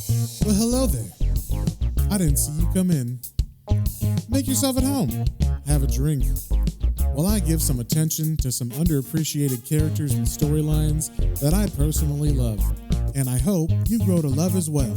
Well, hello there. I didn't see you come in. Make yourself at home. Have a drink. While I give some attention to some underappreciated characters and storylines that I personally love. And I hope you grow to love as well.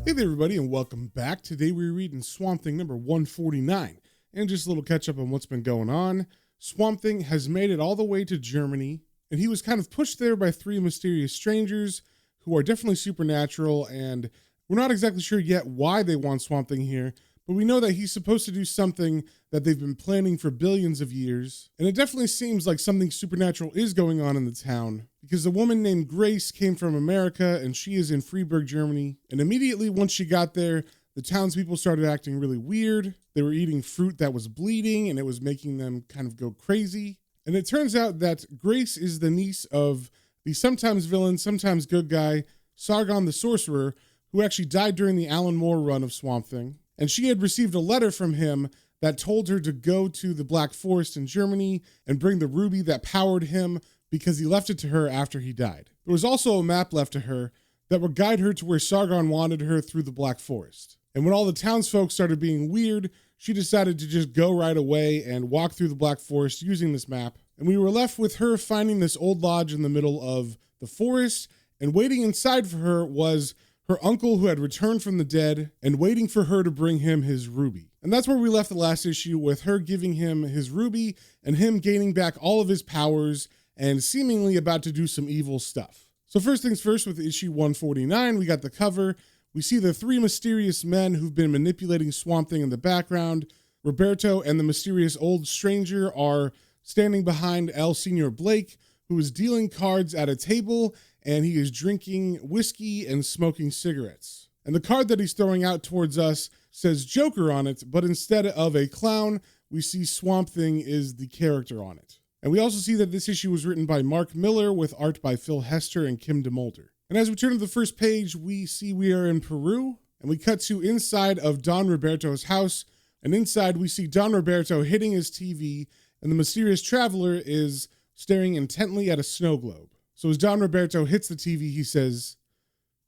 Hey there, everybody, and welcome back. Today we're reading Swamp Thing number 149. And just a little catch up on what's been going on. Swamp Thing has made it all the way to Germany, and he was kind of pushed there by three mysterious strangers who are definitely supernatural, and we're not exactly sure yet why they want Swamp Thing here, but we know that he's supposed to do something that they've been planning for billions of years, and it definitely seems like something supernatural is going on in the town, because a woman named Grace came from America, and she is in Freiburg, Germany, and immediately once she got there, the townspeople started acting really weird. They were eating fruit that was bleeding, and it was making them kind of go crazy. And it turns out that Grace is the niece of the sometimes villain, sometimes good guy, Sargon the Sorcerer, who actually died during the Alan Moore run of Swamp Thing. And she had received a letter from him that told her to go to the Black Forest in Germany and bring the ruby that powered him because he left it to her after he died. There was also a map left to her that would guide her to where Sargon wanted her through the Black Forest. And when all the townsfolk started being weird, she decided to just go right away and walk through the Black Forest using this map. And we were left with her finding this old lodge in the middle of the forest, and waiting inside for her was her uncle who had returned from the dead and waiting for her to bring him his ruby. And that's where we left the last issue, with her giving him his ruby and him gaining back all of his powers and seemingly about to do some evil stuff. So first things first, with issue 149, we got the cover. We see the three mysterious men who've been manipulating Swamp Thing in the background. Roberto and the mysterious old stranger are standing behind Señor Blake, who is dealing cards at a table, and he is drinking whiskey and smoking cigarettes. And the card that he's throwing out towards us says Joker on it, but instead of a clown, we see Swamp Thing is the character on it. And we also see that this issue was written by Mark Miller with art by Phil Hester and Kim DeMolder. And as we turn to the first page, we see we are in Peru, and we cut to inside of Don Roberto's house, and inside we see Don Roberto hitting his TV, and the mysterious traveler is staring intently at a snow globe. So as Don Roberto hits the TV, he says,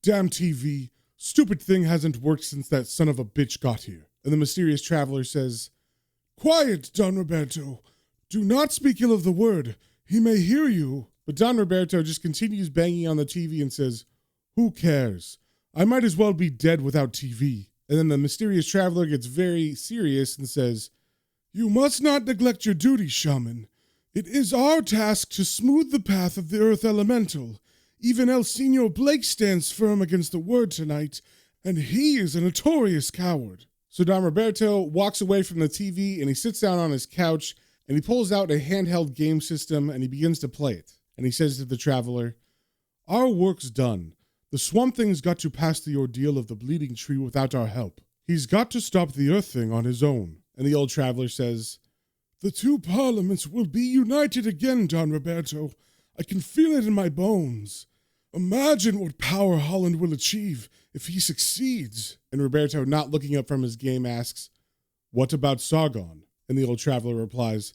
"Damn TV, stupid thing hasn't worked since that son of a bitch got here." And the mysterious traveler says, "Quiet, Don Roberto. Do not speak ill of the word. He may hear you." But Don Roberto just continues banging on the TV and says, "Who cares? I might as well be dead without TV." And then the mysterious traveler gets very serious and says, "You must not neglect your duty, shaman. It is our task to smooth the path of the earth elemental. Even Señor Blake stands firm against the word tonight, and he is a notorious coward." So Don Roberto walks away from the TV and he sits down on his couch and he pulls out a handheld game system and he begins to play it. And he says to the traveler, "Our work's done. The Swamp Thing's got to pass the ordeal of the bleeding tree without our help. He's got to stop the Earth Thing on his own." And the old traveler says, "The two parliaments will be united again, Don Roberto. I can feel it in my bones. Imagine what power Holland will achieve if he succeeds." And Roberto, not looking up from his game, asks, "What about Sargon?" And the old traveler replies,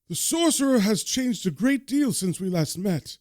"The sorcerer has changed a great deal since we last met.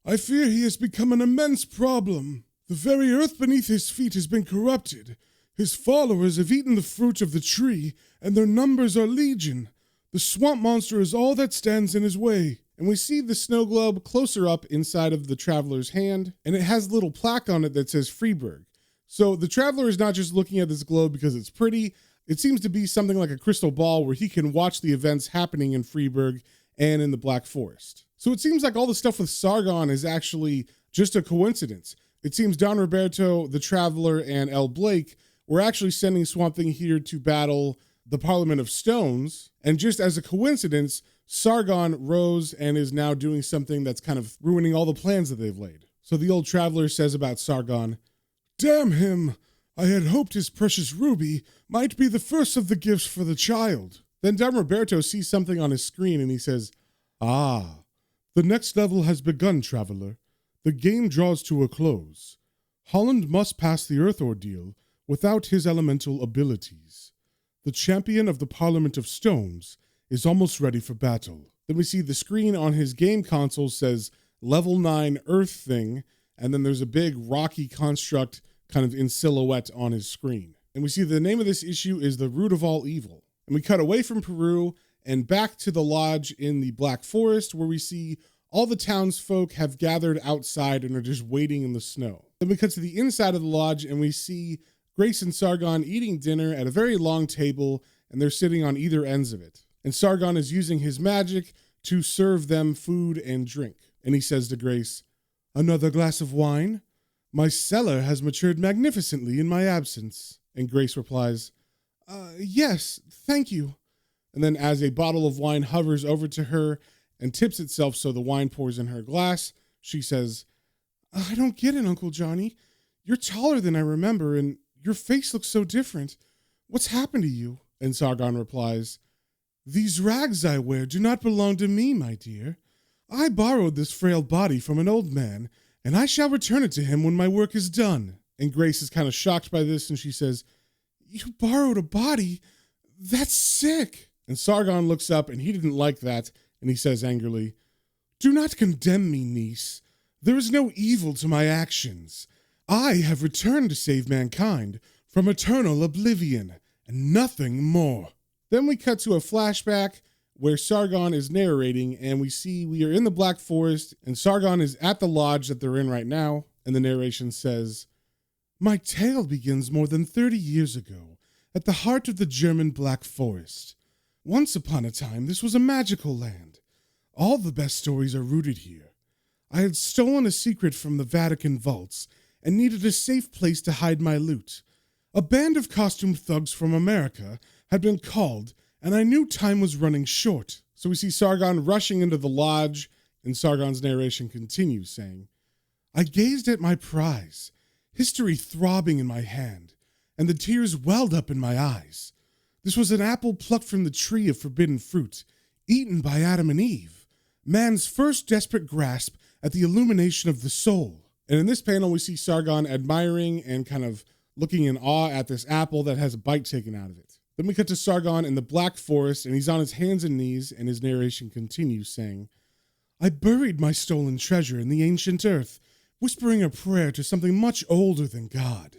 I fear he has become an immense problem. The very earth beneath his feet has been corrupted. His followers have eaten the fruit of the tree, and their numbers are legion. The swamp monster is all that stands in his way." And we see the snow globe closer up inside of the traveler's hand, and it has a little plaque on it that says Freiburg. So the traveler is not just looking at this globe because it's pretty. It seems to be something like a crystal ball where he can watch the events happening in Freiburg and in the Black Forest. So it seems like all the stuff with Sargon is actually just a coincidence. It seems Don Roberto, the traveler, and L. Blake were actually sending Swamp Thing here to battle the Parliament of Stones. And just as a coincidence, Sargon rose and is now doing something that's kind of ruining all the plans that they've laid. So the old traveler says about Sargon, "Damn him! I had hoped his precious ruby might be the first of the gifts for the child." Then Don Roberto sees something on his screen and he says, "Ah, the next level has begun, traveler. The game draws to a close. Holland must pass the Earth ordeal without his elemental abilities. The champion of the Parliament of Stones is almost ready for battle." Then we see the screen on his game console says Level 9 Earth Thing, and then there's a big rocky construct kind of in silhouette on his screen. And we see the name of this issue is The Root of All Evil. And we cut away from Peru and back to the lodge in the Black Forest, where we see all the townsfolk have gathered outside and are just waiting in the snow. Then we cut to the inside of the lodge and we see Grace and Sargon eating dinner at a very long table, and they're sitting on either ends of it. And Sargon is using his magic to serve them food and drink. And he says to Grace, "Another glass of wine? My cellar has matured magnificently in my absence." And Grace replies, "Yes, thank you." And then as a bottle of wine hovers over to her and tips itself so the wine pours in her glass, she says, "I don't get it, Uncle Johnny. You're taller than I remember, and your face looks so different. What's happened to you?" And Sargon replies, "These rags I wear do not belong to me, my dear. I borrowed this frail body from an old man, and I shall return it to him when my work is done." And Grace is kind of shocked by this, and she says, "You borrowed a body? That's sick." And Sargon looks up, and he didn't like that, and he says angrily, "Do not condemn me, niece. There is no evil to my actions. I have returned to save mankind from eternal oblivion, and nothing more." Then we cut to a flashback where Sargon is narrating, and we see we are in the Black Forest, and Sargon is at the lodge that they're in right now, and the narration says, "My tale begins more than 30 years ago, at the heart of the German Black Forest. Once upon a time, this was a magical land. All the best stories are rooted here. I had stolen a secret from the Vatican vaults and needed a safe place to hide my loot. A band of costumed thugs from America had been called, and I knew time was running short." So we see Sargon rushing into the lodge, and Sargon's narration continues, saying, "I gazed at my prize, history throbbing in my hand, and the tears welled up in my eyes. This was an apple plucked from the tree of forbidden fruit, eaten by Adam and Eve, man's first desperate grasp at the illumination of the soul." And in this panel, we see Sargon admiring and kind of looking in awe at this apple that has a bite taken out of it. Then we cut to Sargon in the Black Forest, and he's on his hands and knees, and his narration continues, saying, "I buried my stolen treasure in the ancient earth, whispering a prayer to something much older than God.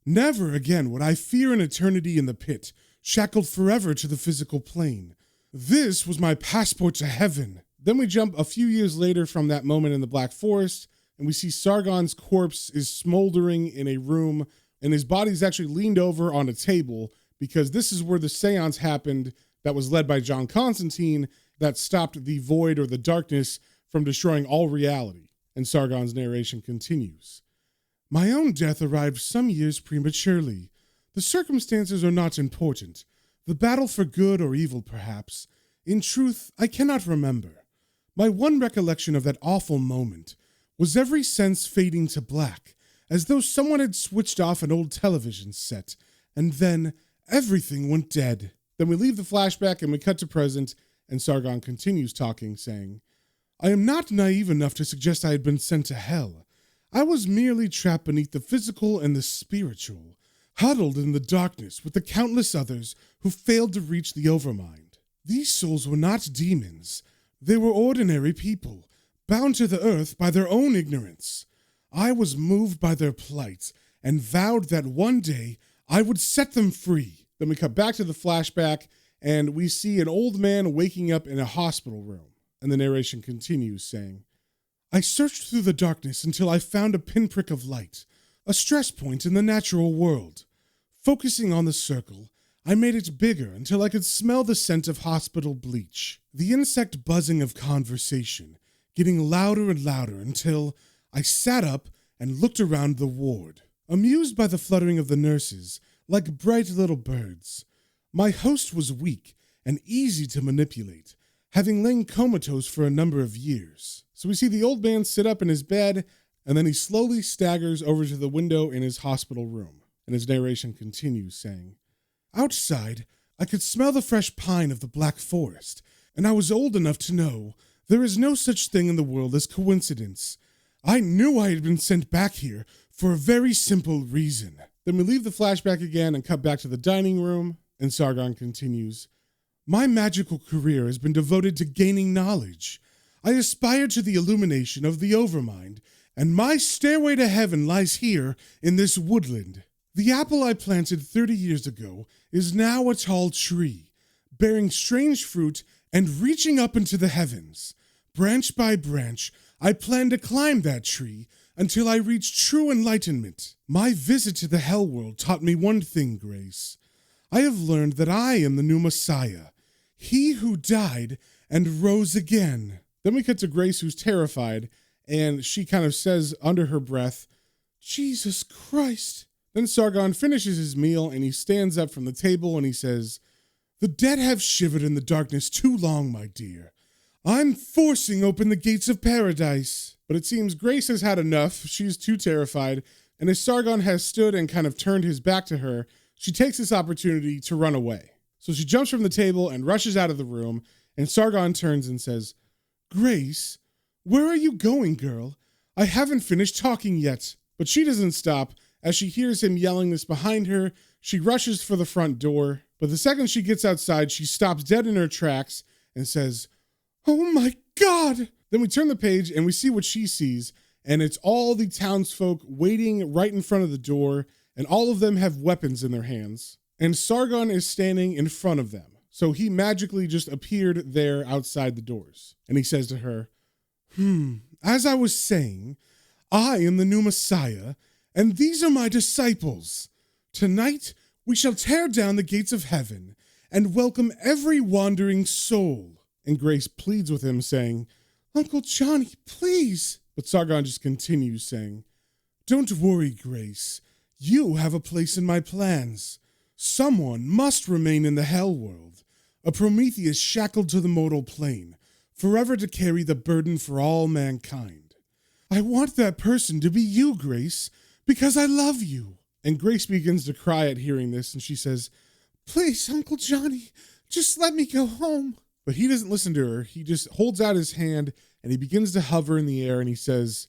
Never again would I fear an eternity in the pit, shackled forever to the physical plane. This was my passport to heaven." Then we jump a few years later from that moment in the Black Forest, and we see Sargon's corpse is smoldering in a room, and his body's actually leaned over on a table, because this is where the seance happened that was led by John Constantine that stopped the void or the darkness from destroying all reality. And Sargon's narration continues, "My own death arrived some years prematurely. The circumstances are not important. The battle for good or evil, perhaps. In truth, I cannot remember. My one recollection of that awful moment was every sense fading to black, as though someone had switched off an old television set, and then everything went dead." Then we leave the flashback and we cut to present, and Sargon continues talking, saying, "I am not naive enough to suggest I had been sent to hell. I was merely trapped beneath the physical and the spiritual, huddled in the darkness with the countless others who failed to reach the overmind. These souls were not demons. They were ordinary people, bound to the earth by their own ignorance. I was moved by their plight and vowed that one day I would set them free." Then we cut back to the flashback, and we see an old man waking up in a hospital room. And the narration continues, saying, "I searched through the darkness until I found a pinprick of light, a stress point in the natural world. Focusing on the circle, I made it bigger until I could smell the scent of hospital bleach, the insect buzzing of conversation, getting louder and louder until I sat up and looked around the ward, amused by the fluttering of the nurses, like bright little birds. My host was weak and easy to manipulate, having lain comatose for a number of years." So we see the old man sit up in his bed, and then he slowly staggers over to the window in his hospital room. And his narration continues, saying, "Outside, I could smell the fresh pine of the Black Forest, and I was old enough to know there is no such thing in the world as coincidence. I knew I had been sent back here for a very simple reason." Then we leave the flashback again and cut back to the dining room, and Sargon continues, "My magical career has been devoted to gaining knowledge. I aspire to the illumination of the overmind and my stairway to heaven lies here in this woodland. The apple I planted 30 years ago is now a tall tree, bearing strange fruit and reaching up into the heavens. Branch by branch, I plan to climb that tree until I reach true enlightenment. My visit to the hell world taught me one thing, Grace. I have learned that I am the new Messiah, he who died and rose again. Then we cut to Grace, who's terrified, and she kind of says under her breath, Jesus Christ. Then Sargon finishes his meal and he stands up from the table and he says, the dead have shivered in the darkness too long, my dear. I'm forcing open the gates of paradise. But it seems Grace has had enough. She's too terrified. And as Sargon has stood and kind of turned his back to her, she takes this opportunity to run away. So she jumps from the table and rushes out of the room. And Sargon turns and says, Grace, where are you going, girl? I haven't finished talking yet. But she doesn't stop. As she hears him yelling this behind her, she rushes for the front door. But the second she gets outside, she stops dead in her tracks and says, oh my God! Then we turn the page and we see what she sees, and it's all the townsfolk waiting right in front of the door, and all of them have weapons in their hands. And Sargon is standing in front of them. So he magically just appeared there outside the doors. And he says to her, as I was saying, I am the new Messiah, and these are my disciples. Tonight, we shall tear down the gates of heaven and welcome every wandering soul. And Grace pleads with him, saying, Uncle Johnny, please. But Sargon just continues, saying, don't worry, Grace. You have a place in my plans. Someone must remain in the hell world, a Prometheus shackled to the mortal plane, forever to carry the burden for all mankind. I want that person to be you, Grace, because I love you. And Grace begins to cry at hearing this, and she says, please, Uncle Johnny, just let me go home. But he doesn't listen to her. He just holds out his hand, and he begins to hover in the air, and he says,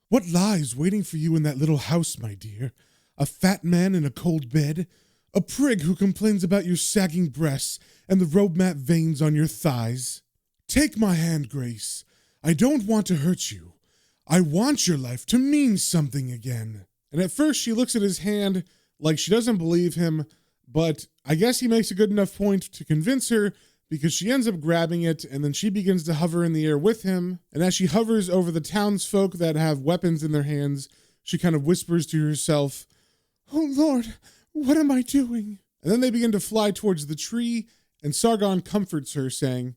what lies waiting for you in that little house, my dear? A fat man in a cold bed? A prig who complains about your sagging breasts and the robe mat veins on your thighs? Take my hand, Grace. I don't want to hurt you. I want your life to mean something again. And at first she looks at his hand like she doesn't believe him, but I guess he makes a good enough point to convince her, because she ends up grabbing it, and then she begins to hover in the air with him. And as she hovers over the townsfolk that have weapons in their hands, she kind of whispers to herself, oh Lord, what am I doing? And then they begin to fly towards the tree, and Sargon comforts her, saying,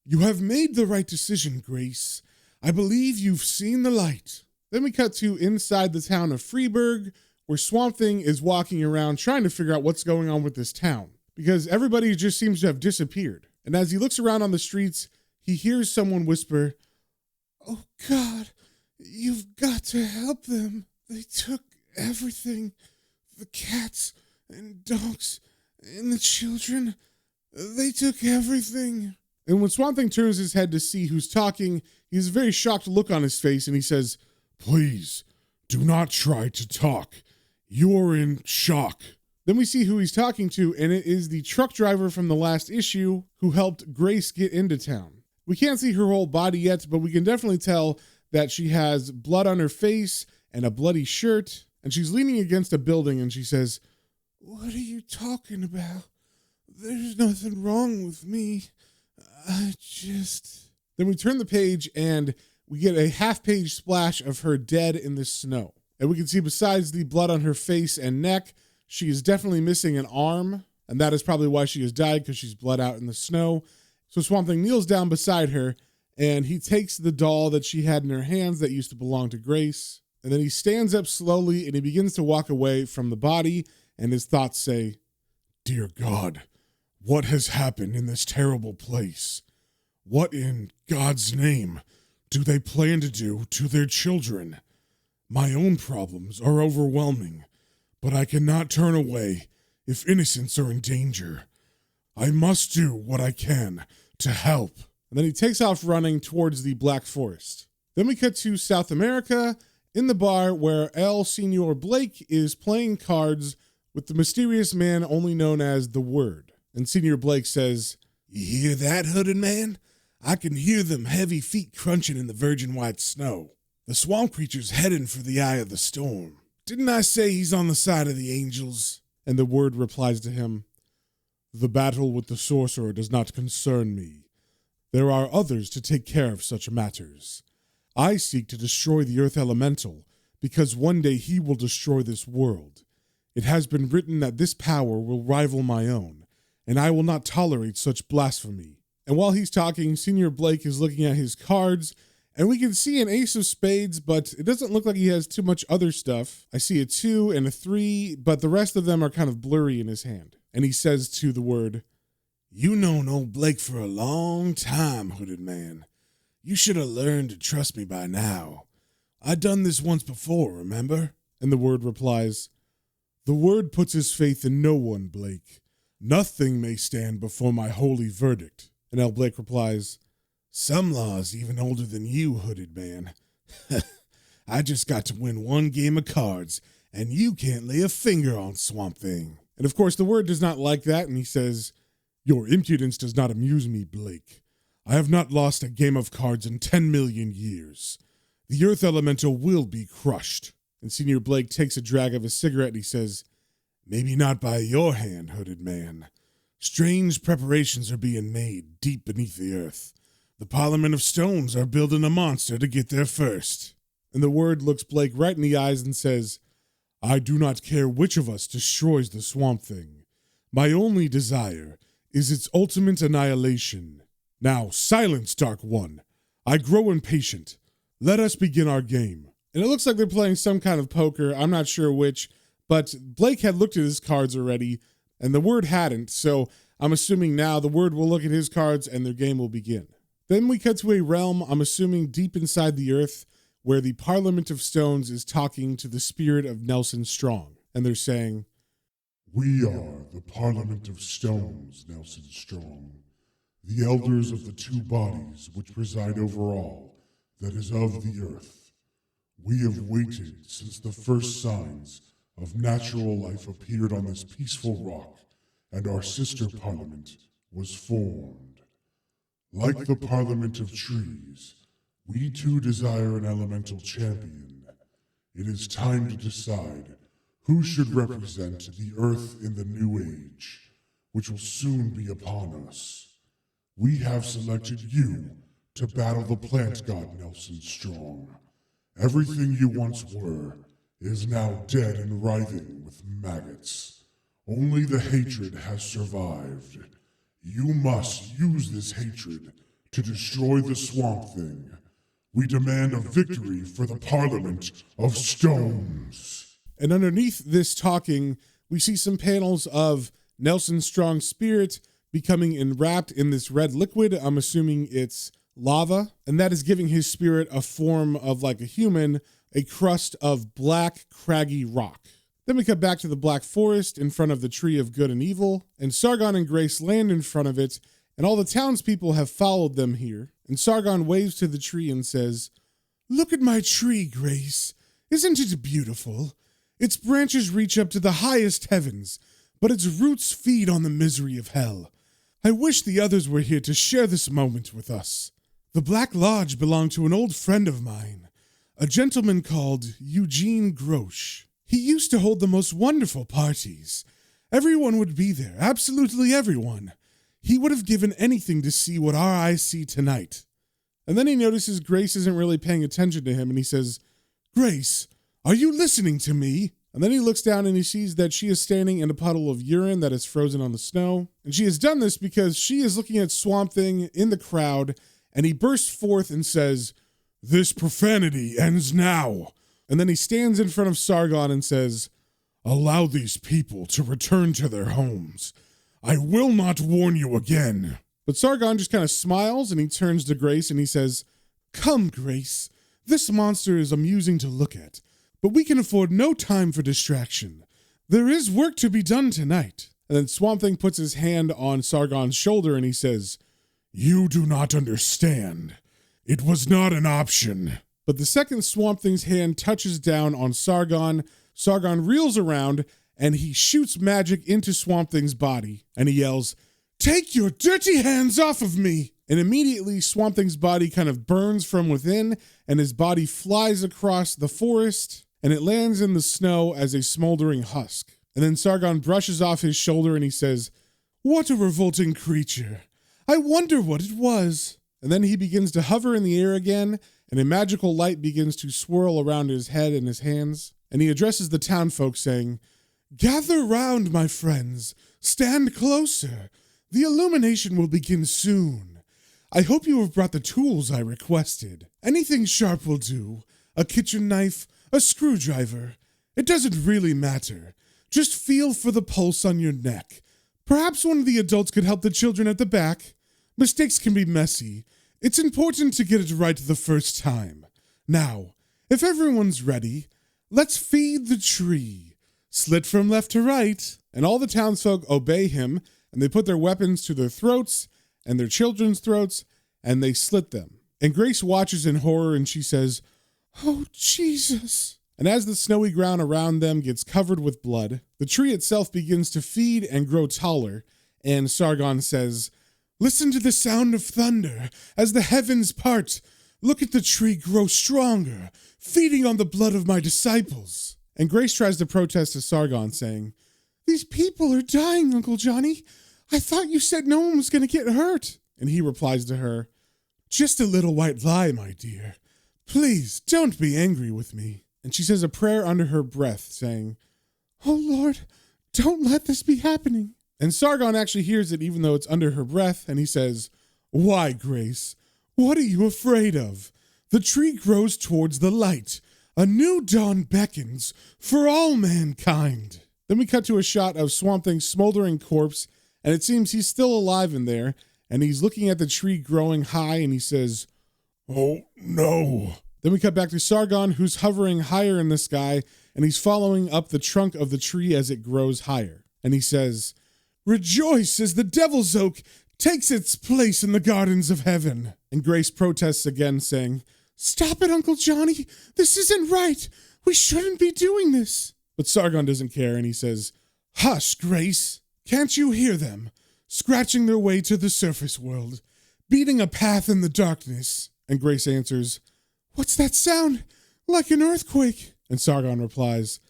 you have made the right decision, Grace. I believe you've seen the light. Then we cut to inside the town of Freeburg, where Swamp Thing is walking around trying to figure out what's going on with this town, because everybody just seems to have disappeared. And as he looks around on the streets, he hears someone whisper, oh God, you've got to help them. They took everything. The cats and dogs and the children. They took everything. And when Swamp Thing turns his head to see who's talking, he has a very shocked look on his face, and he says, please, do not try to talk. You're in shock. Then we see who he's talking to, and it is the truck driver from the last issue who helped Grace get into town. We can't see her whole body yet, but we can definitely tell that she has blood on her face and a bloody shirt, and she's leaning against a building, and she says, what are you talking about? There's nothing wrong with me. Then we turn the page, and we get a half-page splash of her dead in the snow. And we can see besides the blood on her face and neck, she is definitely missing an arm, and that is probably why she has died, because she's bled out in the snow. So Swamp Thing kneels down beside her, and he takes the doll that she had in her hands that used to belong to Grace, and then he stands up slowly, and he begins to walk away from the body, and his thoughts say, dear God, what has happened in this terrible place? What in God's name do they plan to do to their children? My own problems are overwhelming, but I cannot turn away if innocents are in danger. I must do what I can to help. And then he takes off running towards the Black Forest. Then we cut to South America in the bar where Señor Blake is playing cards with the mysterious man only known as the Word. And Señor Blake says, you hear that, hooded man? I can hear them heavy feet crunching in the virgin white snow. The swamp creature's heading for the eye of the storm. Didn't I say he's on the side of the angels? And the word replies to him, The battle with the sorcerer does not concern me. There are others to take care of such matters. I seek to destroy the earth elemental, because one day he will destroy this world. It has been written that this power will rival my own, and I will not tolerate such blasphemy. And while he's talking, Señor Blake is looking at his cards, and we can see an ace of spades, but it doesn't look like he has too much other stuff. I see a 2 and a 3, but the rest of them are kind of blurry in his hand. And he says to the word, You known old Blake for a long time, hooded man. You should have learned to trust me by now. I done this once before, remember? And the word replies, The word puts his faith in no one, Blake. Nothing may stand before my holy verdict. And El Blake replies, Some laws even older than you, hooded man. I just got to win one game of cards, and you can't lay a finger on Swamp Thing. And of course, the word does not like that, and he says, Your impudence does not amuse me, Blake. I have not lost a game of cards in 10 million years. The earth elemental will be crushed. And Señor Blake takes a drag of his cigarette and he says, Maybe not by your hand, hooded man. Strange preparations are being made deep beneath the earth. The Parliament of Stones are building a monster to get there first. And the word looks Blake right in the eyes and says, I do not care which of us destroys the Swamp Thing. My only desire is its ultimate annihilation. Now, silence, Dark One. I grow impatient. Let us begin our game. And it looks like they're playing some kind of poker. I'm not sure which, but Blake had looked at his cards already, and the word hadn't, so I'm assuming now the word will look at his cards and their game will begin. Then we cut to a realm, I'm assuming deep inside the earth, where the Parliament of Stones is talking to the spirit of Nelson Strong. And they're saying, We are the Parliament of Stones, Nelson Strong, the elders of the two bodies which preside over all that is of the earth. We have waited since the first signs of natural life appeared on this peaceful rock, and our sister parliament was formed. Like the Parliament of Trees, we too desire an elemental champion. It is time to decide who should represent the earth in the new age, which will soon be upon us. We have selected you to battle the plant god Nelson Strong. Everything you once were is now dead and writhing with maggots. Only the hatred has survived. You must use this hatred to destroy the Swamp Thing. We demand a victory for the Parliament of Stones. And underneath this talking, we see some panels of Nelson Strong's spirit becoming enwrapped in this red liquid. I'm assuming it's lava, and that is giving his spirit a form of like a human, a crust of black, craggy rock. Then we cut back to the Black Forest in front of the Tree of Good and Evil, and Sargon and Grace land in front of it, and all the townspeople have followed them here. And Sargon waves to the tree and says, Look at my tree, Grace. Isn't it beautiful? Its branches reach up to the highest heavens, but its roots feed on the misery of hell. I wish the others were here to share this moment with us. The Black Lodge belonged to an old friend of mine, a gentleman called Eugene Grosh. He used to hold the most wonderful parties. Everyone would be there, absolutely everyone. He would have given anything to see what our eyes see tonight. And then he notices Grace isn't really paying attention to him, and he says, Grace, are you listening to me? And then he looks down and he sees that she is standing in a puddle of urine that is frozen on the snow. And she has done this because she is looking at Swamp Thing in the crowd, and he bursts forth and says, This profanity ends now. And then he stands in front of Sargon and says, Allow these people to return to their homes. I will not warn you again. But Sargon just kind of smiles and he turns to Grace and he says, Come, Grace. This monster is amusing to look at, but we can afford no time for distraction. There is work to be done tonight. And then Swamp Thing puts his hand on Sargon's shoulder and he says, You do not understand. It was not an option. But the second Swamp Thing's hand touches down on Sargon, Sargon reels around and he shoots magic into Swamp Thing's body. And he yells, Take your dirty hands off of me! And immediately Swamp Thing's body kind of burns from within, and his body flies across the forest, and it lands in the snow as a smoldering husk. And then Sargon brushes off his shoulder and he says, "What a revolting creature. I wonder what it was." And then he begins to hover in the air again, and a magical light begins to swirl around his head and his hands. And he addresses the townfolk saying, "Gather round, my friends. Stand closer. The illumination will begin soon. I hope you have brought the tools I requested. Anything sharp will do. A kitchen knife, a screwdriver. It doesn't really matter. Just feel for the pulse on your neck. Perhaps one of the adults could help the children at the back. Mistakes can be messy. It's important to get it right the first time. Now, if everyone's ready, let's feed the tree. Slit from left to right." And all the townsfolk obey him, and they put their weapons to their throats and their children's throats, and they slit them. And Grace watches in horror, and she says, "Oh, Jesus." And as the snowy ground around them gets covered with blood, the tree itself begins to feed and grow taller, and Sargon says, "Listen to the sound of thunder as the heavens part. Look at the tree grow stronger, feeding on the blood of my disciples." And Grace tries to protest to Sargon, saying, "These people are dying, Uncle Johnny. I thought you said no one was going to get hurt." And he replies to her, "Just a little white lie, my dear. Please don't be angry with me." And she says a prayer under her breath, saying, "Oh Lord, don't let this be happening." And Sargon actually hears it even though it's under her breath, and he says, "Why, Grace? What are you afraid of? The tree grows towards the light. A new dawn beckons for all mankind." Then we cut to a shot of Swamp Thing's smoldering corpse, and it seems he's still alive in there, and he's looking at the tree growing high, and he says, "Oh, no." Then we cut back to Sargon, who's hovering higher in the sky, and he's following up the trunk of the tree as it grows higher. And he says, "Rejoice as the devil's oak takes its place in the gardens of heaven." And Grace protests again, saying, "Stop it, Uncle Johnny. This isn't right. We shouldn't be doing this." But Sargon doesn't care, and he says, "Hush, Grace. Can't you hear them? Scratching their way to the surface world, beating a path in the darkness." And Grace answers, "What's that sound? Like an earthquake." And Sargon replies,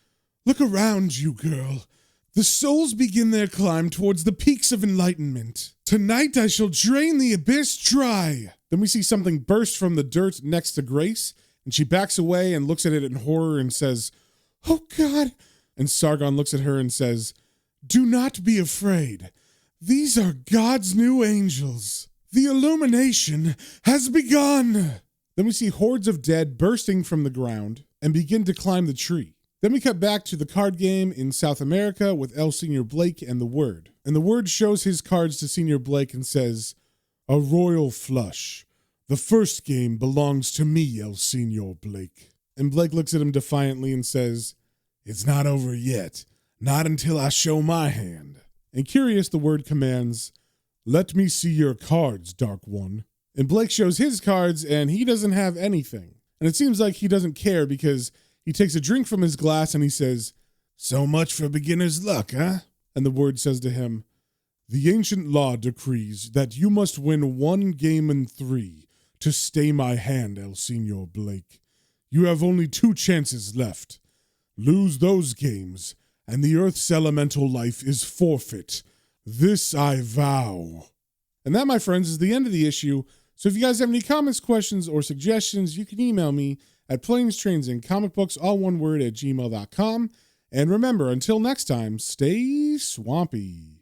"Look around you, girl. The souls begin their climb towards the peaks of enlightenment. Tonight I shall drain the abyss dry." Then we see something burst from the dirt next to Grace, and she backs away and looks at it in horror and says, "Oh God." And Sargon looks at her and says, "Do not be afraid. These are God's new angels. The illumination has begun." Then we see hordes of dead bursting from the ground and begin to climb the tree. Then we cut back to the card game in South America with Señor Blake and the Word. And the Word shows his cards to Señor Blake and says, "A royal flush. The first game belongs to me, Señor Blake." And Blake looks at him defiantly and says, "It's not over yet. Not until I show my hand." And curious, the Word commands, "Let me see your cards, Dark One." And Blake shows his cards, and he doesn't have anything. And it seems like he doesn't care because he takes a drink from his glass and he says, "So much for beginner's luck, huh?" And the Word says to him, "The ancient law decrees that you must win 1 game in 3 to stay my hand, Señor Blake. You have only 2 chances left. Lose those games, and the Earth's elemental life is forfeit. This I vow." And that, my friends, is the end of the issue. So if you guys have any comments, questions, or suggestions, you can email me at planestrains.and-comicbooks, all one word, @gmail.com. And remember, until next time, stay swampy.